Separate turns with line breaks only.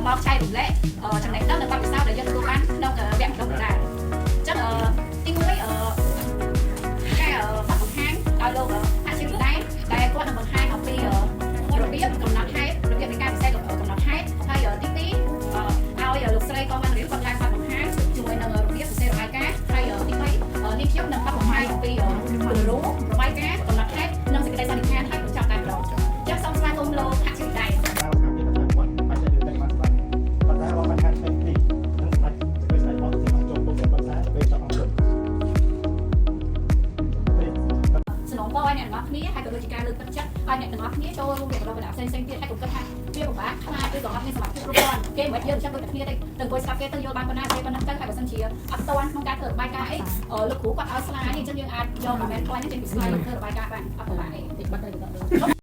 មកចែករំលែកចំណេះដឹងនិងបទពិសោធន៍ដែលយើងទទួលបានក្នុងវគ្គបណ្ដុះបណ្ដាលអញ្ចឹងទី1ការបង្ហាញដោយលោកអធិបតីដែលគាត់នឹងបង្ហាញអំពីរបៀបកំណត់ហេតុរបៀបនៃការពិសេសកំណត់ហេតុហើយទី2ឲ្យលោកស្រីក៏បានរៀនគាត់ឡើងបង្ហាញជាមួយនឹងរបៀបពិសេសរបាយការណ៍ហើយទី3នេះខ្ញុំនឹងបង្ហាញអំពីគំរូរបាយការណ៍កំណត់ហេតុនិងសេចក្តីសន្និដ្ឋានហើយបញ្ចប់តែម្ដងចឹងសូមស្វាគមន៍លោកអធិបតីสนองบ่อยเนี่ยนะนี้ให้กับโดยการเลือกตั้งชัดไปเนี่ยนะนี้โชว์รูปแบบเราเป็นแบบเส้นๆให้กับกระทะเรียกว่าขนาดที่สองในสมัครทุกคนเกมเหมือนเยอะชัดโดยที่ได้từng કોઈស្ដាប់គេទៅយល់បានប៉ុណ្ណាទេប៉ុណ្ណឹងទៅហើយបើសិនជាអត់តន់ក្នុងការធ្វើរបាយការណ៍អីលោកគ្រូគាត់ឲ្យស្លាយនេះអញ្ចឹងយើងអាចយក comment point នេះចេញពី slide ធ្វើរបាយការណ៍បានអត់ពិបាកទេតិចបាត់ទៅ